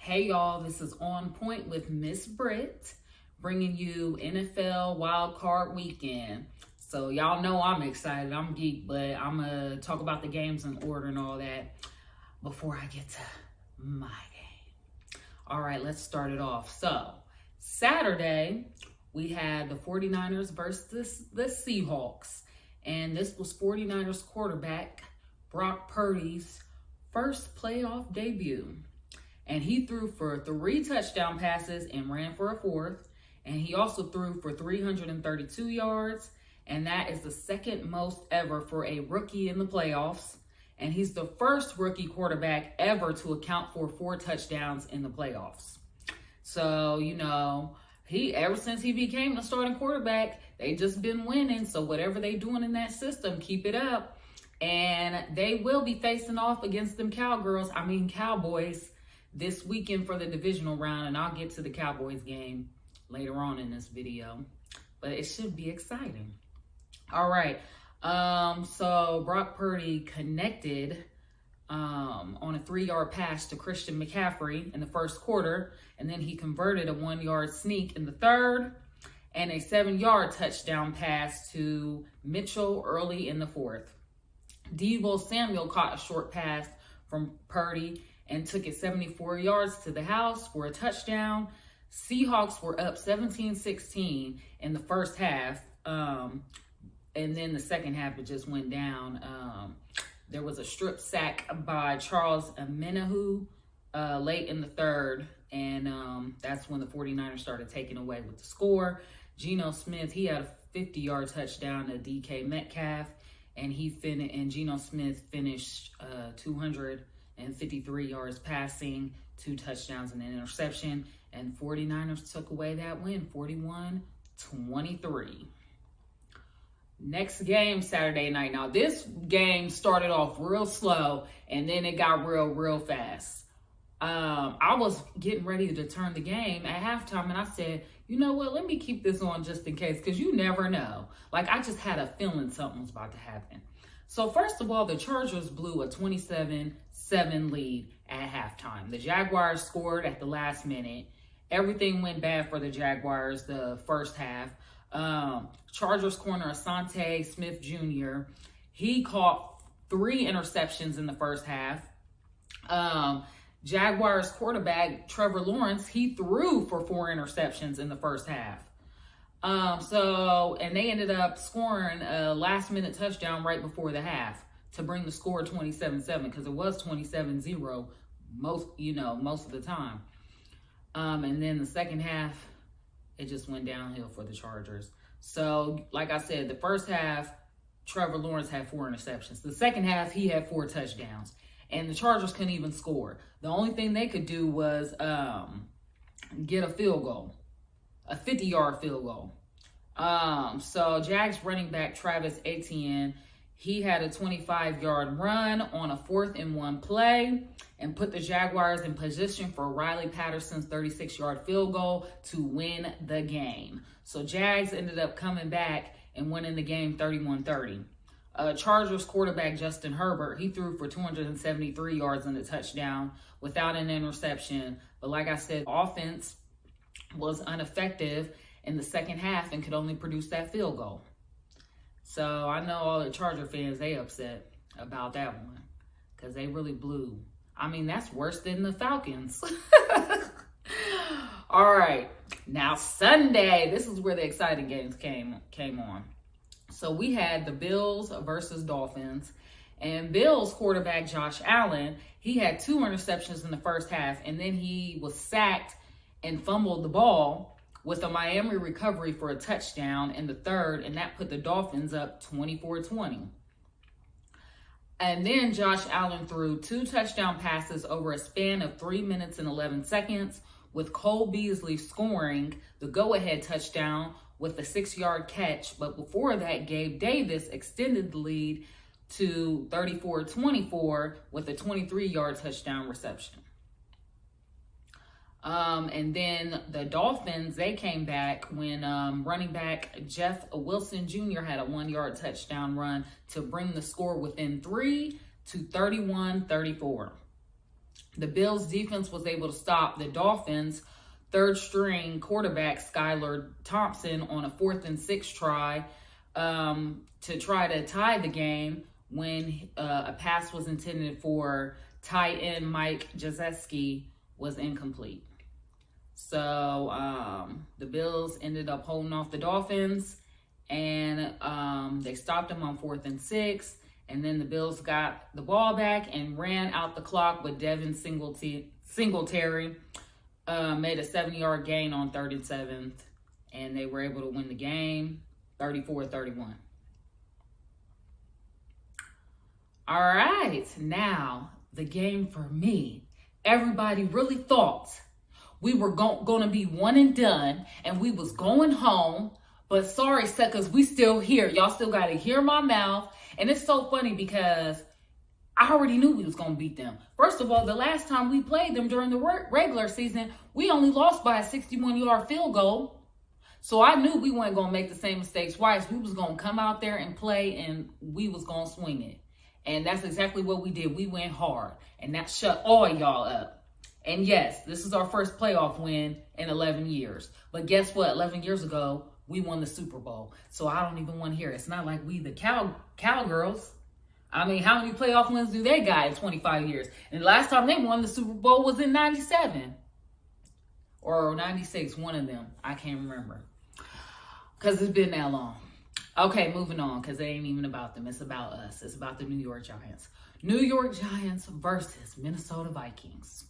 Hey y'all, this is On Point with Miss Britt, bringing you NFL Wild Card Weekend. So y'all know I'm excited, I'm geek, but I'm gonna talk about the games in order and all that before I get to my game. All right, let's start it off. So Saturday, we had the 49ers versus the Seahawks, and this was 49ers quarterback Brock Purdy's first playoff debut. And he threw for 3 touchdown passes and ran for a fourth. And he also threw for 332 yards. And that is the second most ever for a rookie in the playoffs. And he's the first rookie quarterback ever to account for 4 touchdowns in the playoffs. So, ever since he became the starting quarterback, they just been winning. So whatever they doing in that system, keep it up. And they will be facing off against them Cowboys this weekend for the divisional round, and I'll get to the Cowboys game later on in this video, but it should be exciting. All right, so Brock Purdy connected on a 3-yard pass to Christian McCaffrey in the first quarter, and then he converted a 1-yard sneak in the third, and a 7-yard touchdown pass to Mitchell early in the fourth. Deebo Samuel caught a short pass from Purdy and took it 74 yards to the house for a touchdown. Seahawks were up 17-16 in the first half. And then the second half, it just went down. There was a strip sack by Charles Omenihu late in the third. And that's when the 49ers started taking away with the score. Geno Smith, he had a 50-yard touchdown to DK Metcalf. And Geno Smith finished 253 yards passing, 2 touchdowns and an interception, and 49ers took away that win, 41-23. Next game, Saturday night. Now, this game started off real slow, and then it got real fast. I was getting ready to turn the game at halftime, and I said, you know what, let me keep this on just in case, because you never know. Like, I just had a feeling something was about to happen. So first of all, the Chargers blew a 27-7 lead at halftime. The Jaguars scored at the last minute. Everything went bad for the Jaguars the first half. Chargers corner Asante Smith Jr., he caught 3 interceptions in the first half. Jaguars quarterback Trevor Lawrence, he threw for 4 interceptions in the first half. And they ended up scoring a last-minute touchdown right before the half to bring the score 27-7, because it was 27-0 most of the time. And then the second half, it just went downhill for the Chargers. So, like I said, the first half, Trevor Lawrence had 4 interceptions. The second half, he had 4 touchdowns. And the Chargers couldn't even score. The only thing they could do was get a field goal, a 50-yard field goal. So Jags running back Travis Etienne, he had a 25-yard run on a 4th-and-1 play and put the Jaguars in position for Riley Patterson's 36-yard field goal to win the game. So Jags ended up coming back and winning the game 31-30. Chargers quarterback Justin Herbert, he threw for 273 yards and a touchdown without an interception. But like I said, offense was ineffective in the second half and could only produce that field goal. So I know all the Charger fans, they upset about that one because they really blew. I mean, that's worse than the Falcons. All right. Now Sunday, this is where the exciting games came on. So we had the Bills versus Dolphins, and Bills quarterback Josh Allen, he had 2 interceptions in the first half, and then he was sacked and fumbled the ball with a Miami recovery for a touchdown in the third, and that put the Dolphins up 24-20. And then Josh Allen threw 2 touchdown passes over a span of 3 minutes and 11 seconds, with Cole Beasley scoring the go-ahead touchdown with a 6-yard catch. But before that, Gabe Davis extended the lead to 34-24 with a 23-yard touchdown reception. And then the Dolphins, they came back when running back Jeff Wilson Jr. had a 1-yard touchdown run to bring the score within 3 to 31-34. The Bills defense was able to stop the Dolphins' third string quarterback Skylar Thompson on a 4th and 6 try to try to tie the game when a pass was intended for tight end Mike Gesicki was incomplete. So the Bills ended up holding off the Dolphins, and they stopped them on 4th and 6. And then the Bills got the ball back and ran out the clock, but Devin Singletary made a 70-yard gain on 3rd and 7th, and they were able to win the game 34-31. All right, now the game for me. Everybody really thought we were going to be one and done, and we was going home. But sorry, suckers, we still here. Y'all still got to hear my mouth. And it's so funny because I already knew we was going to beat them. First of all, the last time we played them during the regular season, we only lost by a 61-yard field goal. So I knew we weren't going to make the same mistakes twice. We was going to come out there and play, and we was going to swing it. And that's exactly what we did. We went hard, and that shut all y'all up. And yes, this is our first playoff win in 11 years. But guess what? 11 years ago, we won the Super Bowl. So I don't even want to hear it. It's not like we the Cowgirls. I mean, how many playoff wins do they got in 25 years? And the last time they won the Super Bowl was in 97. Or 96, one of them. I can't remember. Because it's been that long. Okay, moving on, because it ain't even about them. It's about us. It's about the New York Giants. New York Giants versus Minnesota Vikings.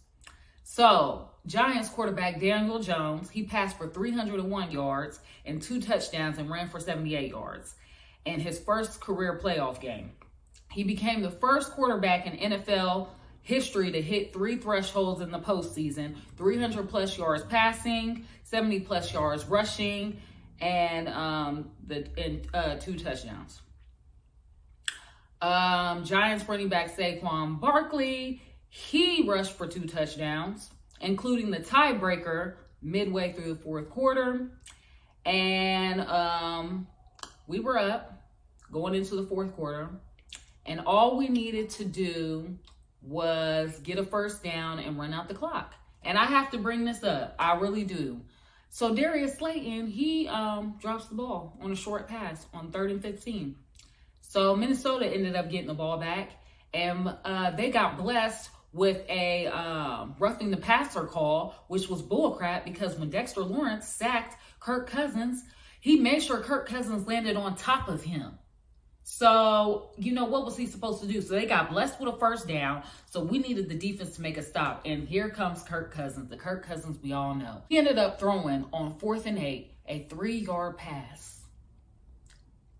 So, Giants quarterback Daniel Jones, he passed for 301 yards and 2 touchdowns and ran for 78 yards in his first career playoff game. He became the first quarterback in NFL history to hit 3 thresholds in the postseason: 300-plus yards passing, 70-plus yards rushing, and 2 touchdowns. Giants running back Saquon Barkley, he rushed for 2 touchdowns, including the tiebreaker midway through the 4th quarter. And we were up going into the 4th quarter. And all we needed to do was get a first down and run out the clock. And I have to bring this up. I really do. So Darius Slayton, he drops the ball on a short pass on 3rd and 15. So Minnesota ended up getting the ball back. And they got blessed with a roughing the passer call, which was bullcrap, because when Dexter Lawrence sacked Kirk Cousins, he made sure Kirk Cousins landed on top of him. So, what was he supposed to do? So they got blessed with a first down. So we needed the defense to make a stop. And here comes Kirk Cousins, the Kirk Cousins we all know. He ended up throwing on 4th and 8, a 3-yard pass.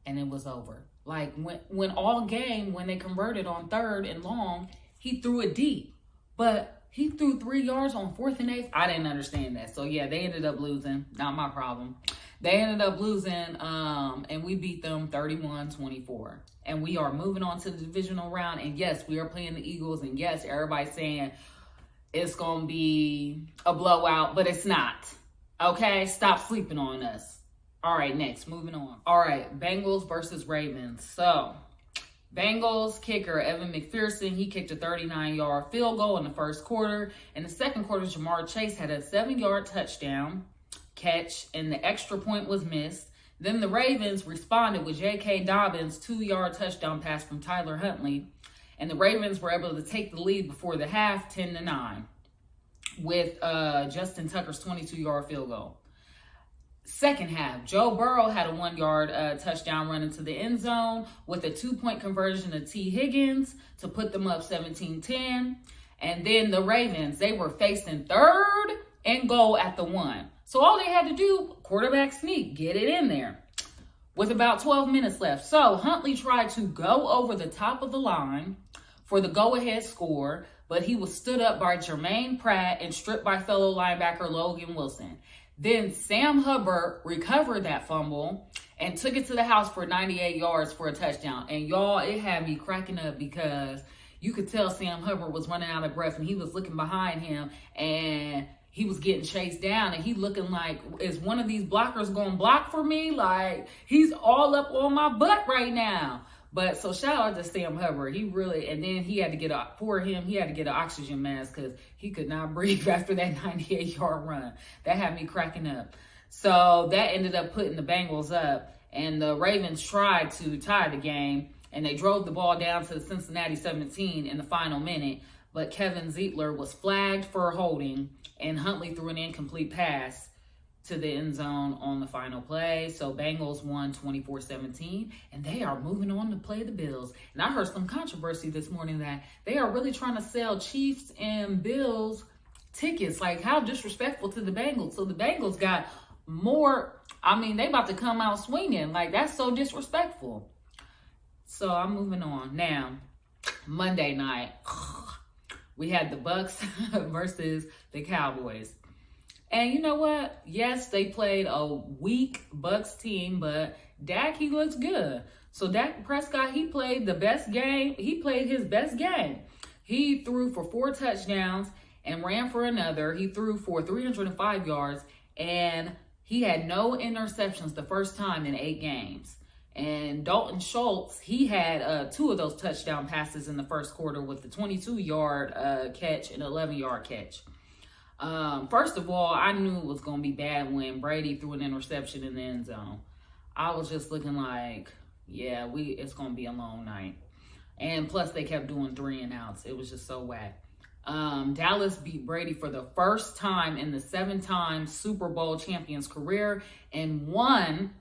And it was over. Like when all game, when they converted on 3rd and long, he threw it deep. But he threw 3 yards on 4th and 8. I didn't understand that. So yeah, they ended up losing. Not my problem. They ended up losing, and we beat them 31-24. And we are moving on to the divisional round. And yes, we are playing the Eagles. And yes, everybody's saying it's going to be a blowout, but it's not. Okay? Stop sleeping on us. All right, next, moving on. All right, Bengals versus Ravens. So, Bengals kicker Evan McPherson, he kicked a 39-yard field goal in the first quarter. In the second quarter, Jamar Chase had a 7-yard touchdown catch, and the extra point was missed. Then the Ravens responded with J.K. Dobbins' 2-yard touchdown pass from Tyler Huntley, and the Ravens were able to take the lead before the half, 10-9, with Justin Tucker's 22-yard field goal. Second half, Joe Burrow had a 1-yard touchdown run into the end zone with a 2-point conversion to T. Higgins to put them up 17-10. And then the Ravens, they were facing 3rd and goal at the 1. So all they had to do, quarterback sneak, get it in there with about 12 minutes left. So Huntley tried to go over the top of the line for the go-ahead score, but he was stood up by Jermaine Pratt and stripped by fellow linebacker Logan Wilson. Then Sam Hubbard recovered that fumble and took it to the house for 98 yards for a touchdown. And y'all, it had me cracking up because you could tell Sam Hubbard was running out of breath and he was looking behind him and he was getting chased down and he looking like, is one of these blockers going to block for me? Like, he's all up on my butt right now. But so shout out to Sam Hubbard. He really, and then he had to get an oxygen mask because he could not breathe after that 98-yard run. That had me cracking up. So that ended up putting the Bengals up, and the Ravens tried to tie the game, and they drove the ball down to the Cincinnati 17 in the final minute. But Kevin Zeitler was flagged for holding, and Huntley threw an incomplete pass to the end zone on the final play. So Bengals won 24-17, and they are moving on to play the Bills. And I heard some controversy this morning that they are really trying to sell Chiefs and Bills tickets. Like, how disrespectful to the Bengals. So the Bengals got more, they about to come out swinging. Like, that's so disrespectful. So I'm moving on. Now, Monday night, we had the Bucks versus the Cowboys. And you know what? Yes, they played a weak Bucks team, but Dak, he looks good. So Dak Prescott, he played the best game. He played his best game. He threw for 4 touchdowns and ran for another. He threw for 305 yards, and he had no interceptions the first time in 8 games. And Dalton Schultz, he had 2 of those touchdown passes in the first quarter with the 22-yard catch and 11-yard catch. First of all, I knew it was going to be bad when Brady threw an interception in the end zone. I was just looking like, yeah, it's going to be a long night. And plus, they kept doing 3 and outs. It was just so whack. Dallas beat Brady for the first time in the 7-time Super Bowl champions career and won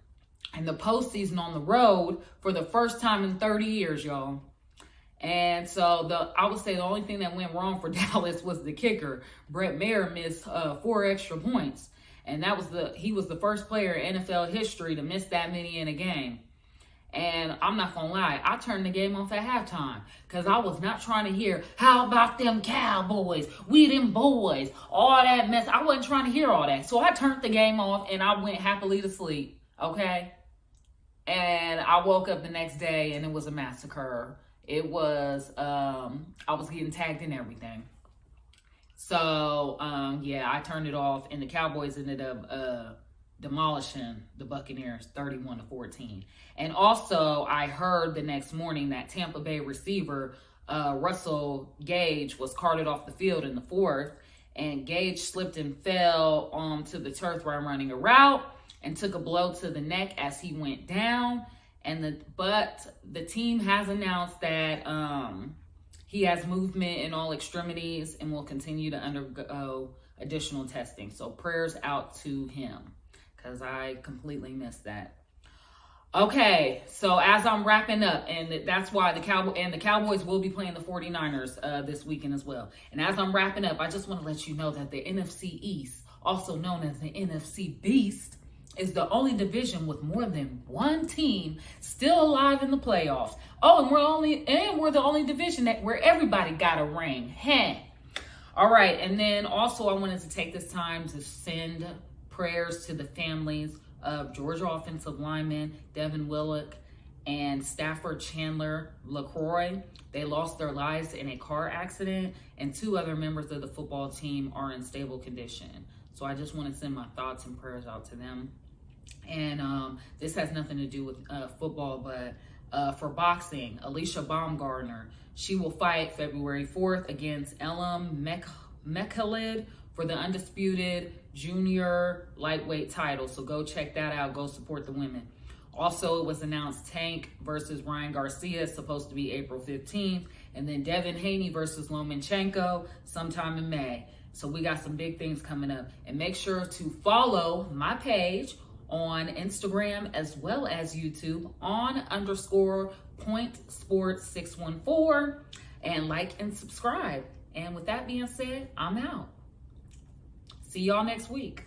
in the postseason on the road for the first time in 30 years, y'all. And so I would say the only thing that went wrong for Dallas was the kicker. Brett Maher missed 4 extra points. And he was the first player in NFL history to miss that many in a game. And I'm not going to lie, I turned the game off at halftime because I was not trying to hear, how about them Cowboys? We them boys, all that mess. I wasn't trying to hear all that. So I turned the game off and I went happily to sleep, okay? And I woke up the next day and it was a massacre. It was, I was getting tagged in everything. So, I turned it off, and the Cowboys ended up demolishing the Buccaneers 31-14. And also, I heard the next morning that Tampa Bay receiver Russell Gage was carted off the field in the 4th, and Gage slipped and fell onto the turf while running a route and took a blow to the neck as he went down. But the team has announced that he has movement in all extremities and will continue to undergo additional testing. So prayers out to him because I completely missed that. Okay, so as I'm wrapping up, and that's why the Cowboys will be playing the 49ers this weekend as well. And as I'm wrapping up, I just want to let you know that the NFC East, also known as the NFC Beast, is the only division with more than one team still alive in the playoffs. Oh, and we're the only division where everybody got a ring. All right, and then also I wanted to take this time to send prayers to the families of Georgia offensive lineman Devin Willock and Stafford Chandler LaCroix. They lost their lives in a car accident, and 2 other members of the football team are in stable condition. So I just want to send my thoughts and prayers out to them. And this has nothing to do with football, but for boxing, Alicia Baumgartner, she will fight February 4th against Elam Mekhalid for the undisputed junior lightweight title. So go check that out. Go support the women. Also, it was announced Tank versus Ryan Garcia is supposed to be April 15th. And then Devin Haney versus Lomachenko sometime in May. So we got some big things coming up. And make sure to follow my page on Instagram as well as YouTube on _PointSports614 and like and subscribe. And with that being said, I'm out. See y'all next week.